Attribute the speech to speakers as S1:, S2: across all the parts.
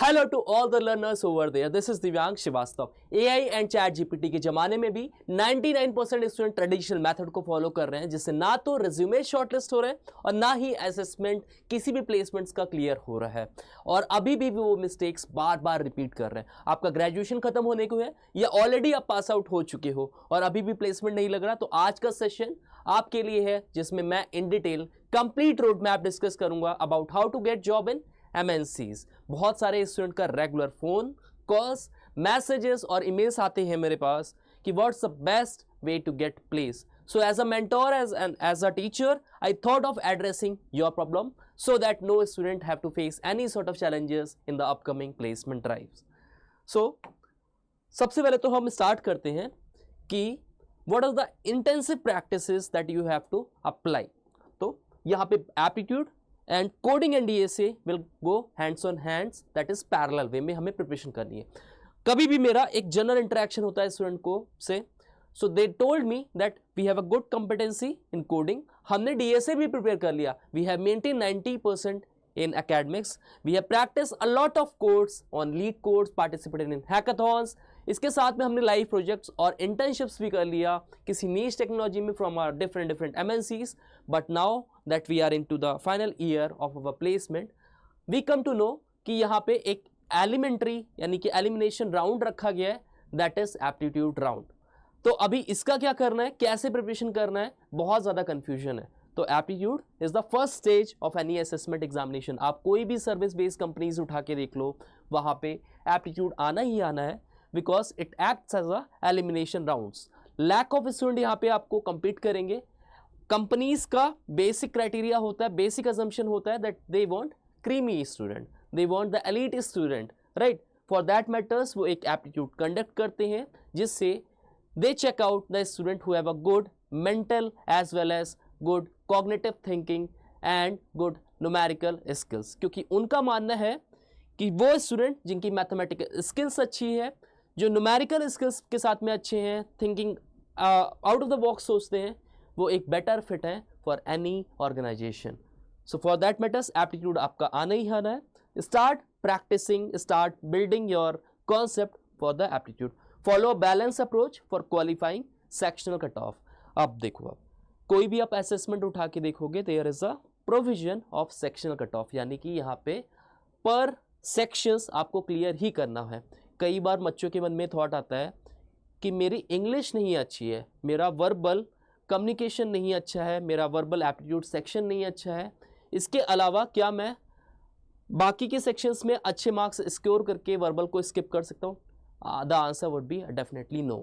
S1: Hello to all the learners over there, this is Divyang Shrivastava. AI and ChatGPT के जमाने में भी 99% student traditional method को follow कर रहे हैं, जिससे ना तो रिज्यूमे शॉर्टलिस्ट हो रहे हैं और ना ही असेसमेंट किसी भी प्लेसमेंट्स का क्लियर हो रहा है। और अभी भी वो मिस्टेक्स बार बार रिपीट कर रहे हैं। आपका ग्रेजुएशन खत्म होने को है या ऑलरेडी आप पास आउट हो चुके हो और अभी भी प्लेसमेंट नहीं लग रहा, तो आज का सेशन आपके लिए है, जिसमें मैं in detail complete road map discuss करूंगा about how to get job in MNCs। बहुत सारे स्टूडेंट का रेगुलर फोन कॉल्स, मैसेजेस और ईमेल्स आते हैं मेरे पास कि what's the best way to get place. So as a mentor, as a teacher, I thought of addressing your problem so that no student have to face any sort of challenges in the upcoming placement drives. So सबसे पहले तो हम start करते हैं कि what are the intensive practices that you have to apply। तो यहाँ पे aptitude and coding and DSA will go hands on hands, that is parallel way में हमें प्रिपरेशन करनी है। कभी भी मेरा एक जनरल इंटरेक्शन होता है स्टूडेंट को से, so they told me that we have a good competency in coding. हमने DSA भी प्रिपेयर कर लिया, we have maintain 90% in academics, we have practice a lot of course on lead course, participated in hackathons. इसके साथ में हमने live projects और internships भी कर लिया किसी नीश टेक्नोलॉजी में from our different MNCs। But now that we are into the final year of our placement, we come to know कि यहाँ पे एक एलिमेंट्री यानी कि एलिमिनेशन राउंड रखा गया है, दैट इज एप्टीट्यूड राउंड। तो अभी इसका क्या करना है, कैसे प्रिपरेशन करना है, बहुत ज़्यादा कन्फ्यूजन है। तो aptitude is the first stage of any assessment examination. आप कोई भी सर्विस बेस्ड कंपनीज उठा के देख लो, वहाँ पे एप्टीट्यूड आना ही आना है, because it acts as a elimination rounds. Lack of student यहाँ पे आपको compete करेंगे। कंपनीज का बेसिक क्राइटेरिया होता है, बेसिक अजम्पशन होता है that they want creamy student, they want the elite student, right. For that matters वो एक एप्टीट्यूड कंडक्ट करते हैं, जिससे they check out the student who have a good mental as well as good cognitive thinking and good numerical skills. क्योंकि उनका मानना है कि वो स्टूडेंट जिनकी मैथमेटिकल स्किल्स अच्छी है, जो न्यूमेरिकल स्किल्स के साथ में अच्छे हैं, thinking out of the box सोचते हैं, वो एक बेटर फिट है for any organisation. So for that matters aptitude आपका आना ही आना है। Start practising, start building your concept for the aptitude. Follow a balance approach for qualifying sectional cut off. अब देखो, अब कोई भी आप असेसमेंट उठा के देखोगे, there is a provision of sectional cut off, यानी कि यहाँ पे पर सेक्शंस आपको क्लियर ही करना है। कई बार बच्चों के मन में थॉट आता है कि मेरी इंग्लिश नहीं अच्छी है, मेरा वर्बल कम्युनिकेशन नहीं अच्छा है, मेरा वर्बल एप्टीट्यूड सेक्शन नहीं अच्छा है, इसके अलावा क्या मैं बाकी के सेक्शंस में अच्छे मार्क्स स्कोर करके वर्बल को स्किप कर सकता हूँ? The answer would be definitely no,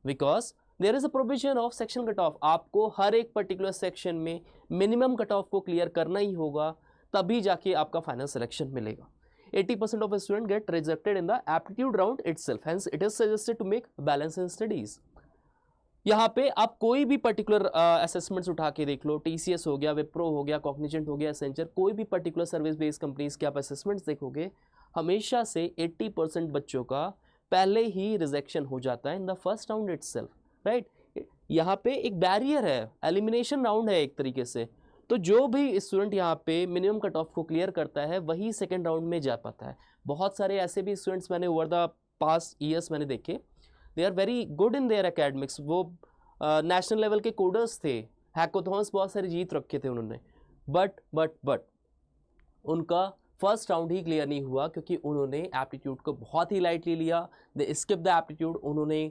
S1: because there is a provision of section cut off. आपको हर एक पर्टिकुलर सेक्शन में मिनिमम कट ऑफ को क्लियर करना ही होगा, तभी जाके आपका फाइनल सिलेक्शन मिलेगा। 80% of a student get rejected in the aptitude round itself, hence it is suggested to make balance in studies। यहाँ पे आप कोई भी पर्टिकुलर असेसमेंट्स उठा के देख लो, TCS हो गया, विप्रो हो गया, कॉग्निजेंट हो गया, एसेंचर, कोई भी पर्टिकुलर सर्विस बेस्ड कंपनीज के आप असेसमेंट्स देखोगे, हमेशा से 80% बच्चों का पहले ही रिजेक्शन हो जाता है in the first round itself, right. यहाँ पे एक बैरियर है, एलिमिनेशन राउंड है एक तरीके से। तो जो भी स्टूडेंट यहाँ पे मिनिमम कट ऑफ को क्लियर करता है, वही सेकेंड राउंड में जा पाता है। बहुत सारे ऐसे भी स्टूडेंट्स मैंने ओवर द पास्ट ईयर्स मैंने देखे, they are very good in their academics. वो नेशनल लेवल के कोडर्स थे, हैकाथॉन्स बहुत सारे जीत रखे थे उन्होंने, बट उनका फर्स्ट राउंड ही क्लियर नहीं हुआ, क्योंकि उन्होंने एप्टीट्यूड को बहुत ही लाइटली लिया। दे स्किप द एप्टीट्यूड, उन्होंने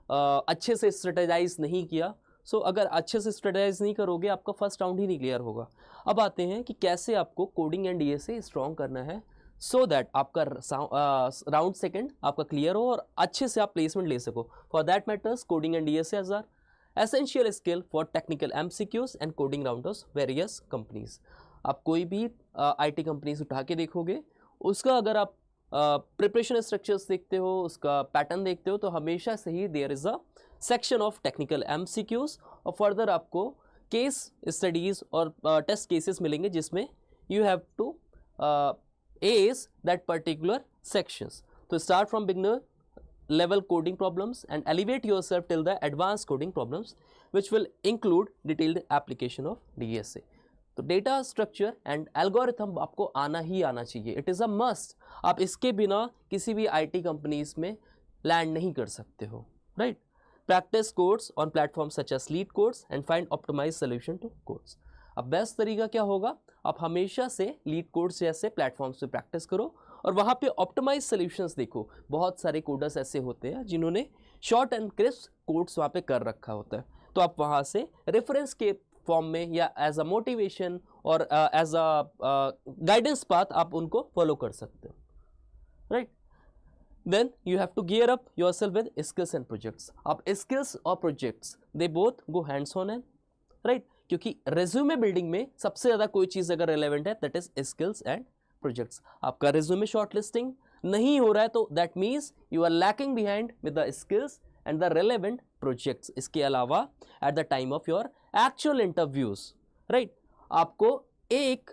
S1: अच्छे से स्ट्रेटेजाइज नहीं किया। सो अगर अच्छे से स्ट्रेटेजाइज नहीं करोगे, आपका फर्स्ट राउंड ही नहीं क्लियर होगा। अब आते हैं कि कैसे आपको कोडिंग एंड DSA स्ट्रॉन्ग करना है, सो दैट आपका राउंड सेकंड आपका क्लियर हो और अच्छे से आप प्लेसमेंट ले सको। For that matters coding and DSA are essential skill for technical MCQs and coding round of various companies. आप कोई भी IT कंपनीज उठा के देखोगे, उसका अगर आप प्रिपरेशन स्ट्रक्चर्स देखते हो, उसका पैटर्न देखते हो, तो हमेशा से ही there is a section of technical MCQs और फर्दर आपको केस स्टडीज और टेस्ट केसेस मिलेंगे, जिसमें you have to ace that particular sections. तो start from beginner level coding problems and elevate yourself till the advanced coding problems, which will include detailed application of DSA। तो data structure and algorithm आपको आना ही आना चाहिए, it is a must. आप इसके बिना किसी भी आईटी कंपनीज में लैंड नहीं कर सकते हो, right. Practice codes on platform such as LeetCode and find optimize solution to codes. अब बेस्ट तरीका क्या होगा, आप हमेशा से लीड कोड्स जैसे प्लेटफॉर्म्स पे प्रैक्टिस करो और वहाँ पे ऑप्टिमाइज सोल्यूशंस देखो। बहुत सारे कोडर्स ऐसे होते हैं जिन्होंने शॉर्ट एंड क्रिस्प कोड्स वहाँ पे कर रखा होता है, तो आप वहाँ से रेफरेंस के फॉर्म में या एज अ मोटिवेशन और एज अ गाइडेंस पाथ आप उनको फॉलो कर सकते हो, right. Then you have to gear up yourself with skills and projects. आप स्किल्स और projects they both go hands on and, right, क्योंकि रेज्यूमे बिल्डिंग में सबसे ज़्यादा कोई चीज़ अगर रेलेवेंट है that is skills and projects. आपका रेज्यूमे शॉर्टलिस्टिंग नहीं हो रहा है तो that means you are lacking behind with the skills and the relevant projects. इसके अलावा at the time of your actual interviews, right, आपको एक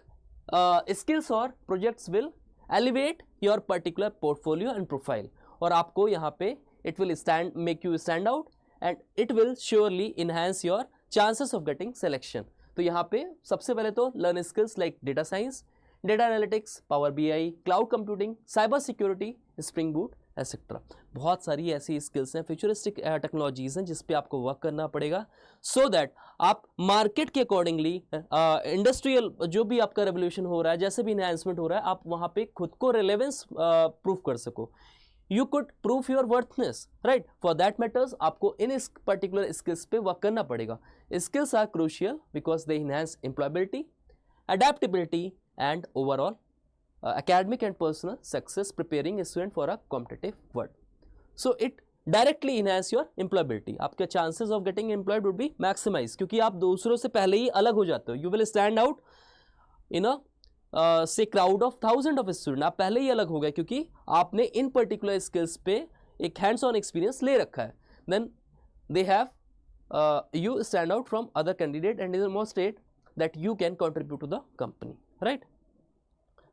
S1: स्किल्स और projects will elevate your particular portfolio and profile, और आपको यहाँ पे it will make you stand out and it will surely enhance your chances of getting selection. तो यहाँ पे सबसे पहले तो learn skills like data science, data analytics, power BI, cloud computing, cyber security, spring boot etcetera. बहुत सारी ऐसी skills हैं, फ्यूचरिस्टिक टेक्नोलॉजीज हैं जिस पे आपको वर्क करना पड़ेगा सो दैट आप मार्केट के अकॉर्डिंगली इंडस्ट्रियल जो भी आपका रेवोल्यूशन हो रहा है, जैसे भी इन्हांसमेंट हो रहा है, आप वहाँ पे खुद को रिलेवेंस प्रूव कर सको। You could prove your worthness, right. For that matters आपको इन इस पर्टिकुलर स्किल्स पे वर्क करना पड़ेगा। Skills are crucial because they enhance employability, adaptability and overall academic and personal success, preparing a student for a competitive world. So it directly enhance your employability. आपके chances of getting employed would be maximized क्योंकि आप दूसरों से पहले ही अलग हो जाते हो। You will stand out in a say crowd of thousand of students. आप पहले ही अलग हो गए क्योंकि आपने इन particular skills पे एक hands on experience ले रखा है। Then they have you stand out from other candidate and demonstrate that you can contribute to the company, right?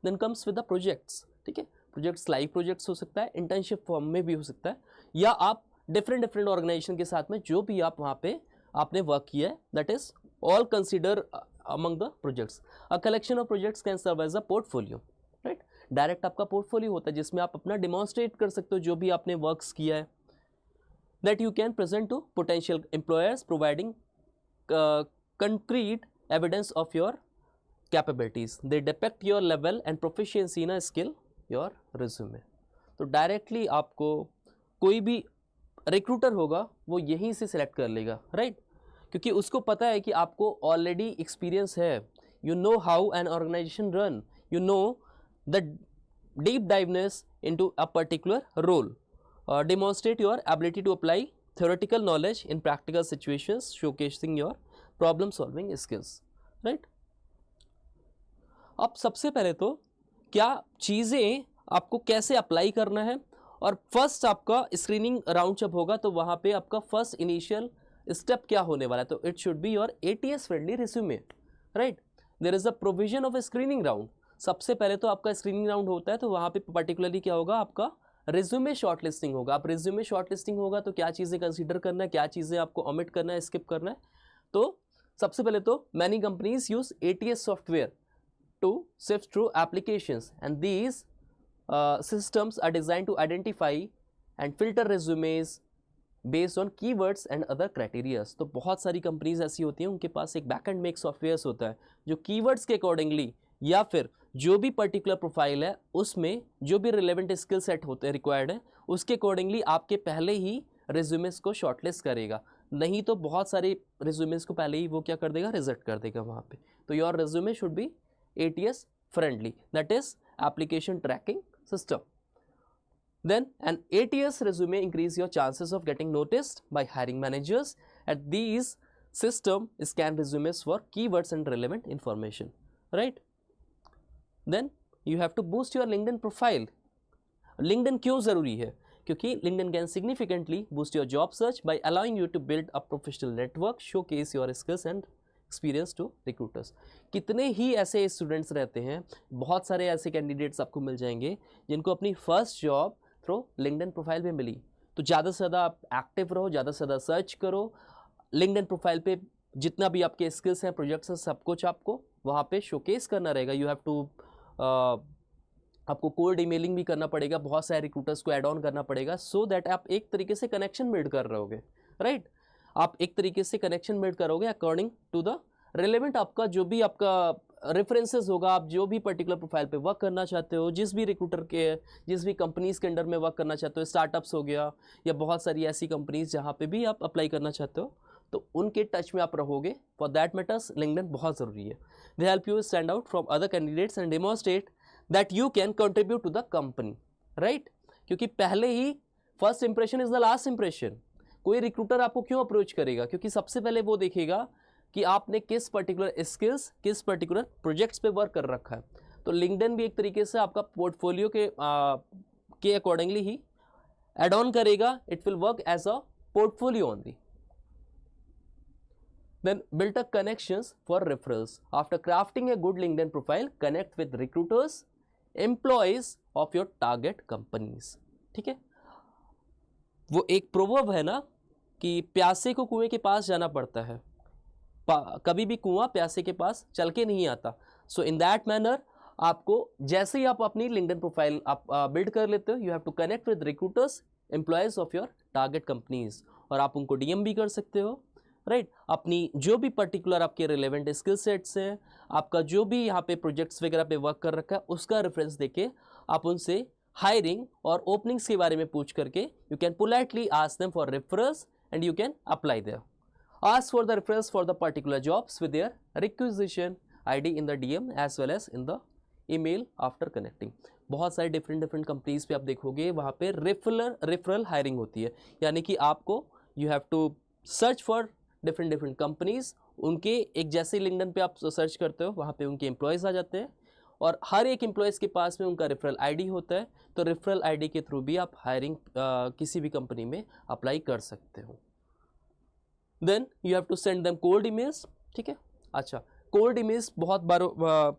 S1: Then comes with the projects, ठीक है। प्रोजेक्ट्स लाइव प्रोजेक्ट्स हो सकता है, इंटर्नशिप फॉर्म में भी हो सकता है, या आप डिफरेंट ऑर्गेनाइजेशन के साथ में जो भी आप वहाँ पे आपने वर्क किया है that is all consider among the projects. A collection of projects can serve as a portfolio, right. Direct आपका पोर्टफोलियो होता है जिसमें आप अपना डिमॉन्स्ट्रेट कर सकते हो जो भी आपने वर्क्स किया है, that you can present to potential employers providing concrete evidence of your capabilities. They depict your level and proficiency in a skill, your resume. तो डायरेक्टली आपको कोई भी रिक्रूटर होगा वो यहीं से सिलेक्ट कर लेगा, राइट, क्योंकि उसको पता है कि आपको ऑलरेडी एक्सपीरियंस है, you know how an organization run, you know the deep diveness into a particular role, demonstrate your ability to apply theoretical knowledge in practical situations, showcasing your problem solving skills, right. अब सबसे पहले तो क्या चीज़ें आपको कैसे apply करना है, और फर्स्ट आपका स्क्रीनिंग राउंड जब होगा तो वहाँ पे आपका फर्स्ट इनिशियल स्टेप क्या होने वाला है, तो it should be your ATS friendly resume, right. There is a provision of a screening round. सबसे पहले तो आपका स्क्रीनिंग राउंड होता है तो वहाँ पे पर्टिकुलरली क्या होगा, आपका रिज्यूमे शॉर्टलिस्टिंग होगा। आप रिज्यूमे शॉर्टलिस्टिंग होगा तो क्या चीज़ें कंसीडर करना है, क्या चीज़ें आपको ओमिट करना है, स्किप करना है। तो सबसे पहले तो many companies use ATS software to sift through applications and these systems are designed to identify and filter resumes based on keywords and other criteria. तो बहुत सारी कंपनीज ऐसी होती हैं उनके पास एक बैकएंड में एक सॉफ्टवेयर होता है जो कीवर्ड्स के अकॉर्डिंगली या फिर जो भी पर्टिकुलर प्रोफाइल है उसमें जो भी रिलेवेंट स्किल सेट होते हैं रिक्वायर्ड है उसके अकॉर्डिंगली आपके पहले ही रिज्यूमेस को शॉर्टलिस्ट करेगा। नहीं तो बहुत सारे रिज्यूमेस को पहले ही वो क्या कर देगा, रिजेक्ट कर देगा वहाँ पे। तो your resume should be ATS friendly, that is application tracking system. Then an ATS resume increase your chances of getting noticed by hiring managers, and these system scan resumes for keywords and relevant information, right? Then you have to boost your LinkedIn profile. LinkedIn क्यों ज़रूरी है, क्योंकि LinkedIn can significantly boost your job search by allowing you to build a professional network, showcase your skills and experience to recruiters. कितने ही ऐसे students रहते हैं, बहुत सारे ऐसे कैंडिडेट्स आपको मिल जाएंगे जिनको अपनी first job through LinkedIn profile पे मिली। तो ज़्यादा से ज़्यादा आप एक्टिव रहो, ज़्यादा से ज़्यादा सर्च करो। लिंक्डइन प्रोफाइल पे जितना भी आपके स्किल्स हैं, प्रोजेक्ट्स हैं, सब कुछ आपको वहाँ पे शोकेस करना रहेगा। यू हैव टू आपको कोल्ड ईमेलिंग भी करना पड़ेगा, बहुत सारे रिक्रूटर्स को ऐड ऑन करना पड़ेगा, सो दैट आप एक तरीके से कनेक्शन बिल्ड कर रहे होगे, राइट। आप एक तरीके से कनेक्शन बिल्ड करोगे अकॉर्डिंग टू द रिलेवेंट, आपका जो भी आपका रेफरेंसेस होगा, आप जो भी पर्टिकुलर प्रोफाइल पे वर्क करना चाहते हो, जिस भी रिक्रूटर के, जिस भी कंपनीज़ के अंडर में वर्क करना चाहते हो, स्टार्टअप्स हो गया या बहुत सारी ऐसी कंपनीज़ जहाँ पे भी आप अप्लाई करना चाहते हो, तो उनके टच में आप रहोगे। फॉर दैट मैटर्स लिंक्डइन बहुत ज़रूरी है। They help you stand out from other candidates and demonstrate that you can contribute to the company, right. क्योंकि पहले ही first impression is the last impression. कोई रिक्रूटर आपको क्यों अप्रोच करेगा? क्योंकि सबसे पहले वो देखेगा कि आपने किस पर्टिकुलर स्किल्स, किस पर्टिकुलर प्रोजेक्ट्स पे वर्क कर रखा है। तो लिंक्डइन भी एक तरीके से आपका पोर्टफोलियो के अकॉर्डिंगली ही एड ऑन करेगा। It will work as a portfolio only. Then build a connections for referrals. After crafting a good LinkedIn profile, connect with recruiters, employees of your target companies. ठीक है, वो एक proverb है ना कि प्यासे को कुएं के पास जाना पड़ता है, कभी भी कुआं प्यासे के पास चल के नहीं आता। सो इन दैट मैनर आपको जैसे ही आप अपनी लिंक्डइन प्रोफाइल आप बिल्ड कर लेते हो, you have to connect with recruiters, employees of your target companies, और आप उनको डीएम भी कर सकते हो, राइट। अपनी जो भी पर्टिकुलर आपके रिलेवेंट स्किल सेट्स हैं, आपका जो भी यहाँ पे प्रोजेक्ट्स वगैरह पे वर्क कर रखा है, उसका रेफरेंस देके आप उनसे हायरिंग और ओपनिंग्स के बारे में पूछ करके you can politely ask them for reference and you can apply there. Ask for the referrals for the particular jobs with their requisition ID in the DM as well as in the email after connecting. बहुत सारे different companies पे आप देखोगे वहाँ पे referral hiring होती है, यानी कि आपको you have to search for different companies, उनके एक जैसे लिंक्डइन पे आप सर्च करते हो वहाँ पे उनके एम्प्लॉयज़ आ जाते हैं और हर एक एम्प्लॉयज़ के पास में उनका रेफरल आईडी होता है, तो रेफरल आईडी के थ्रू भी आप हायरिंग किसी भी कंपनी में अप्लाई कर सकते हो. Then you have to send them cold emails. ठीक है. अच्छा, कोल्ड ईमेल्स बहुत बार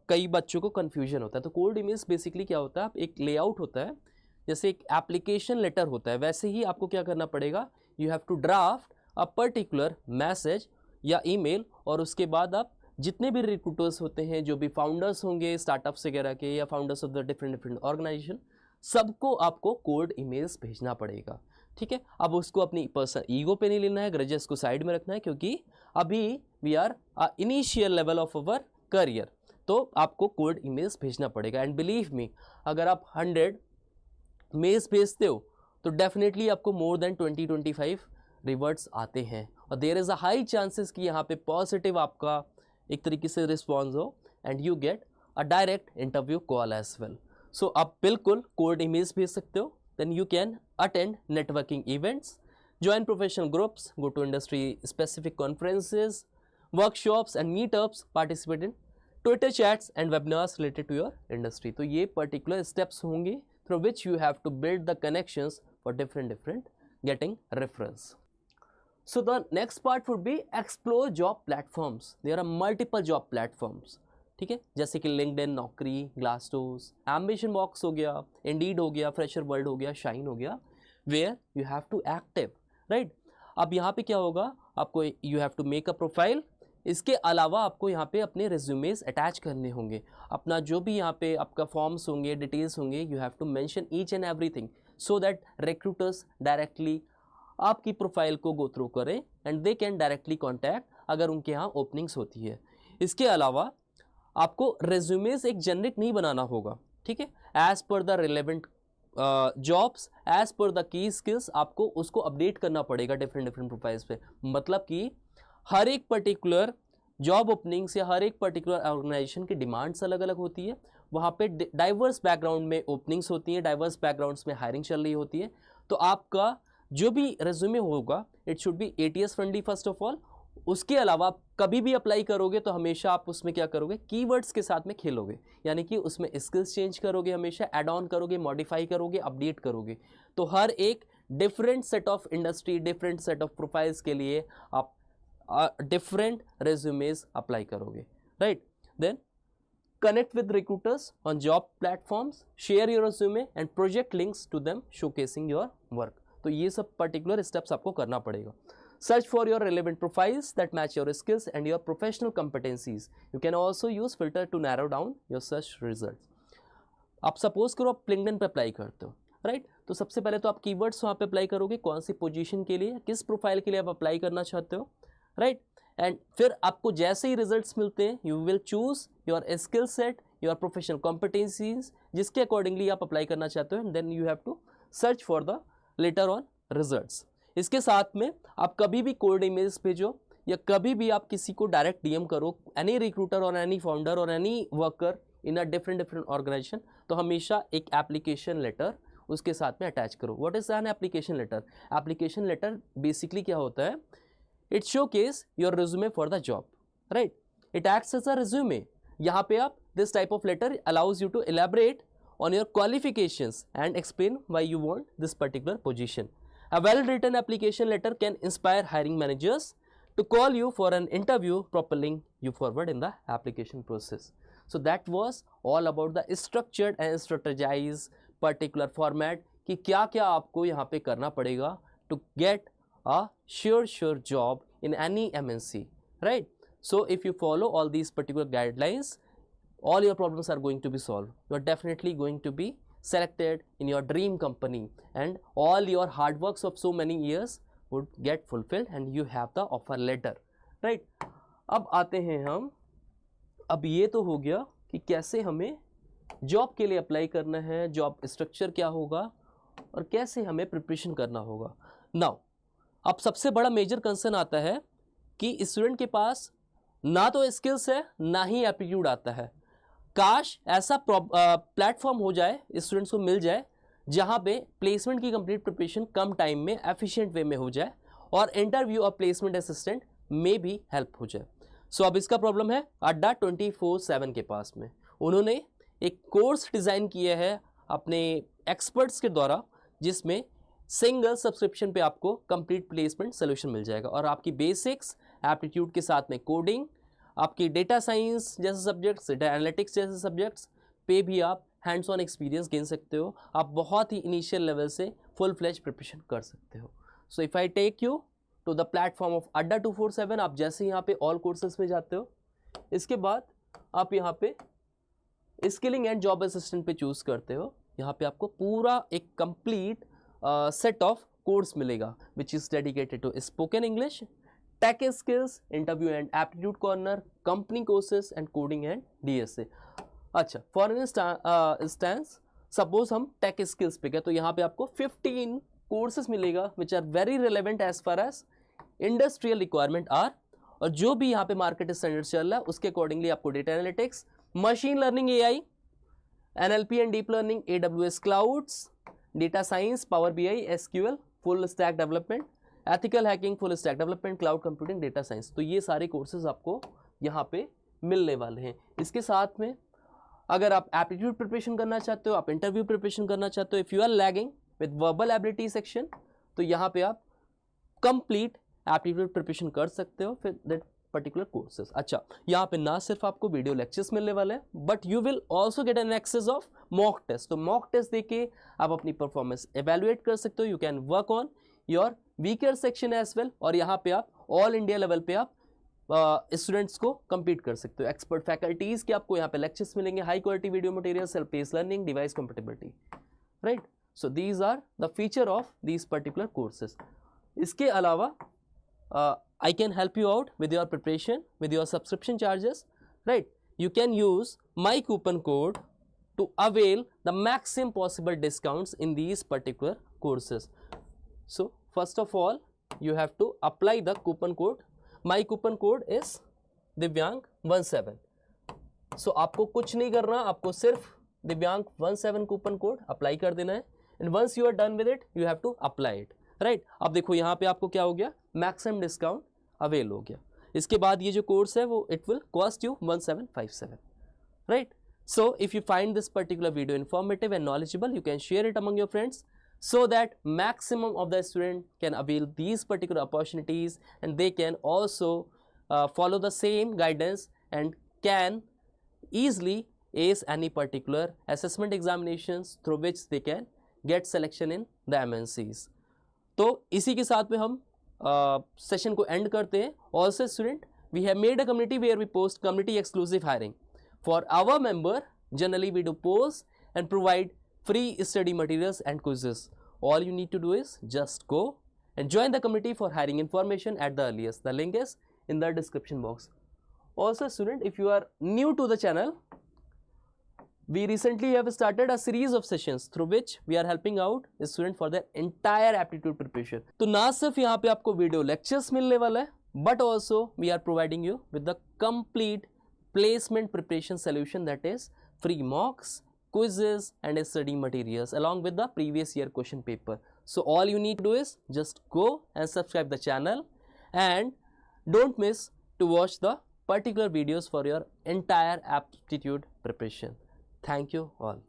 S1: कई बच्चों को कन्फ्यूजन होता है. तो कोल्ड ईमेल्स बेसिकली क्या होता है, आप एक लेआउट होता है जैसे एक एप्लीकेशन लेटर होता है, वैसे ही आपको क्या करना पड़ेगा, you have to draft a particular message या ईमेल, और उसके बाद आप जितने भी रिक्रूटर्स होते हैं, जो भी फाउंडर्स होंगे स्टार्टअप्स वगैरह के या founders of the different organisation, सबको आपको कोल्ड ईमेल्स भेजना पड़ेगा. ठीक है. अब उसको अपनी पर्सनल ईगो पे नहीं लेना है, ग्रजेस को साइड में रखना है, क्योंकि अभी we are initial level of our career, तो आपको कोल्ड ईमेल्स भेजना पड़ेगा. एंड बिलीव मी, अगर आप 100 मेल्स भेजते हो तो डेफिनेटली आपको मोर देन 20-25 रिवर्ट्स आते हैं, और there is a high chances कि यहाँ पे पॉजिटिव आपका एक तरीके से रिस्पॉन्स हो and you get a direct interview call as well. So आप बिल्कुल कोल्ड ईमेल्स भेज सकते हो. Then you can attend networking events, join professional groups, go to industry specific conferences, workshops and meetups, participate in Twitter chats and webinars related to your industry. तो ये particular steps होंगे through which you have to build the connections for different getting referrals. So the next part would be explore job platforms. There are multiple job platforms. ठीक है, जैसे कि LinkedIn, नौकरी, Glassdoor, ambition box हो गया, Indeed हो गया, fresher world हो गया, शाइन हो गया, where you have to active, right. अब यहाँ पे क्या होगा, आपको you have to make a profile. इसके अलावा आपको यहाँ पे अपने रिज्यूमेस अटैच करने होंगे. अपना जो भी यहाँ पे आपका फॉर्म्स होंगे, डिटेल्स होंगे, you have to mention each and everything so that recruiters directly आपकी प्रोफाइल को गो थ्रू करें and they can directly contact अगर उनके यहाँ ओपनिंग्स होती है. इसके अलावा आपको रेज्यूमेस एक जेनरिक नहीं बनाना होगा. ठीक है. As per the relevant jobs, as per the key skills, आपको उसको अपडेट करना पड़ेगा डिफरेंट प्रोफाइल्स पे. मतलब कि हर एक पर्टिकुलर जॉब ओपनिंग्स या हर एक पर्टिकुलर ऑर्गेनाइजेशन की डिमांड्स अलग अलग होती है. वहाँ पे डाइवर्स बैकग्राउंड में ओपनिंग्स होती हैं, डाइवर्स बैकग्राउंड्स में हायरिंग चल रही होती है. तो आपका जो भी रेज्यूमे होगा it should B ATS friendly first of all. उसके अलावा आप कभी भी अप्लाई करोगे तो हमेशा आप उसमें क्या करोगे, कीवर्ड्स के साथ में खेलोगे, यानी कि उसमें स्किल्स चेंज करोगे, हमेशा ऐड ऑन करोगे, मॉडिफाई करोगे, अपडेट करोगे. तो हर एक different set of industry, different set of profiles के लिए आप डिफरेंट रेज्यूमेज अप्लाई करोगे, right. Then connect with recruiters on job platforms, share your resume and project links to them showcasing your work. तो ये सब पर्टिकुलर स्टेप्स आपको करना पड़ेगा. search for your relevant profiles that match your skills and your professional competencies. You can also use filter to narrow down your search results. आप suppose करो आप LinkedIn पे अप्लाई करते हो, राइट? तो सबसे पहले तो आप कीवर्ड्स वहाँ पे अप्लाई करोगे, कौन सी पोजीशन के लिए, किस प्रोफाइल के लिए आप अप्लाई करना चाहते हो, राइट? एंड फिर आपको जैसे ही रिजल्ट्स मिलते हैं you will choose your skill set, your professional competencies, जिसके अकॉर्डिंगली आप अप्लाई करना चाहते हो, and then you have to search for the letter on results. इसके साथ में आप कभी भी कोल्ड इमेज भेजो या कभी भी आप किसी को डायरेक्ट डीएम करो, एनी रिक्रूटर और एनी फाउंडर और any worker in a different organisation, तो हमेशा एक एप्लीकेशन लेटर उसके साथ में अटैच करो. What is an application letter? Application letter basically क्या होता है? It showcase your resume for the job, right? It acts as a resume. यहाँ पे आप this type of letter allows you to elaborate on your qualifications and explain why you want this particular position. A well-written application letter can inspire hiring managers to call you for an interview, propelling you forward in the application process. So that was all about the structured and strategized particular format कि क्या क्या आपको यहाँ पे करना पड़ेगा to get a sure job in any MNC, right? So if you follow all these particular guidelines, all your problems are going to be solved. You are definitely going to be selected in your dream company and all your hard works of so many years would get fulfilled and you have the offer letter, right? अब आते हैं हम, अब ये तो हो गया कि कैसे हमें जॉब के लिए अप्लाई करना है, जॉब स्ट्रक्चर क्या होगा और कैसे हमें प्रिपरेशन करना होगा. नाउ अब सबसे बड़ा मेजर कंसर्न आता है कि स्टूडेंट के पास ना तो स्किल्स है ना ही एप्टीट्यूड आता है. काश ऐसा प्लेटफॉर्म हो जाए, स्टूडेंट्स को मिल जाए जहाँ पे प्लेसमेंट की कंप्लीट प्रिपरेशन कम टाइम में एफिशिएंट वे में हो जाए और इंटरव्यू और प्लेसमेंट असिस्टेंट में भी हेल्प हो जाए. सो अब इसका प्रॉब्लम है अड्डा 24/7 के पास में. उन्होंने एक कोर्स डिज़ाइन किया है अपने एक्सपर्ट्स के द्वारा जिसमें सिंगल सब्सक्रिप्शन पे आपको कंप्लीट प्लेसमेंट सोल्यूशन मिल जाएगा और आपकी बेसिक्स एप्टीट्यूड के साथ में कोडिंग, आपकी डेटा साइंस जैसे सब्जेक्ट्स, डेटा एनालिटिक्स जैसे सब्जेक्ट्स पे भी आप हैंड्स ऑन एक्सपीरियंस गेन सकते हो. आप बहुत ही इनिशियल लेवल से फुल फ्लेज प्रिपरेशन कर सकते हो. So if I take you to the platform of Adda 247, आप जैसे यहाँ पे ऑल कोर्सेज में जाते हो, इसके बाद आप यहाँ पे स्किलिंग एंड जॉब असिस्टेंट पे चूज़ करते हो. यहाँ पे आपको पूरा एक कंप्लीट सेट ऑफ कोर्स मिलेगा which is dedicated to spoken English, tech skills, interview and aptitude corner, company courses and coding and DSA. अच्छा, फॉर इंस्टेंस सपोज हम टेक स्किल्स पे गए तो यहाँ पे आपको 15 कोर्सेज मिलेगा which are very relevant as far as industrial requirement are. और जो भी यहाँ पे मार्केट स्टैंडर्ड चल रहा है उसके अकॉर्डिंगली आपको data analytics, machine learning AI, NLP and deep learning, AWS clouds, data science, power BI, SQL, full stack development, ethical hacking, full stack development, cloud computing, data science, तो ये सारे courses आपको यहाँ पे मिलने वाले हैं. इसके साथ में अगर आप एप्टीट्यूड प्रिपरेशन करना चाहते हो, आप इंटरव्यू प्रिपरेशन करना चाहते हो, if you are lagging with verbal ability section, तो यहाँ पे आप कंप्लीट एप्टीट्यूड प्रिपरेशन कर सकते हो फिर दैट पर्टिकुलर कोर्सेज. अच्छा, यहाँ पे ना सिर्फ आपको वीडियो लेक्चर्स मिलने वाले हैं but you will also get an access of mock test. तो मॉक टेस्ट देके आप अपनी परफॉर्मेंस एवेल्युएट कर सकते हो. You can work on your weaker section as well. और यहाँ पे आप ऑल इंडिया लेवल पे आप स्टूडेंट्स को compete कर सकते हो. एक्सपर्ट फैकल्टीज़ के आपको यहाँ पे लेक्चर्स मिलेंगे, high quality video material, self pace learning, device compatibility, right. So these are the feature of these particular courses. इसके अलावा I can help you out with your preparation, with your subscription charges, right. You can use my coupon code to avail the maximum possible discounts in these particular courses. So first of all you have to apply the coupon code. My coupon code is Divyang17. So आपको कुछ नहीं करना, आपको सिर्फ Divyang17 coupon code apply कर देना है and once you are done with it you have to apply it, right. अब देखो यहाँ पे आपको क्या हो गया, मैक्सिमम डिस्काउंट अवेल हो गया. इसके बाद ये जो कोर्स है वो it will cost you 1757, right. So if you find this particular video informative and knowledgeable, you can share it among your friends so that maximum of the student can avail these particular opportunities and they can also follow the same guidance and can easily ace any particular assessment examinations through which they can get selection in the MNCs. तो इसी के साथ में हम session को end करते हैं. Also student, we have made a community where we post community exclusive hiring for our member. Generally we do post and provide free study materials and quizzes. All you need to do is just go and join the committee for hiring information at the earliest. The link is in the description box. Also student, if you are new to the channel, we recently have started a series of sessions through which we are helping out student for their entire aptitude preparation. तो ना सिर्फ यहाँ पे आपको video lectures मिलने वाला है, but also we are providing you with the complete placement preparation solution, that is free mocks, quizzes and study materials along with the previous year question paper. So all you need to do is just go and subscribe the channel and don't miss to watch the particular videos for your entire aptitude preparation. Thank you all.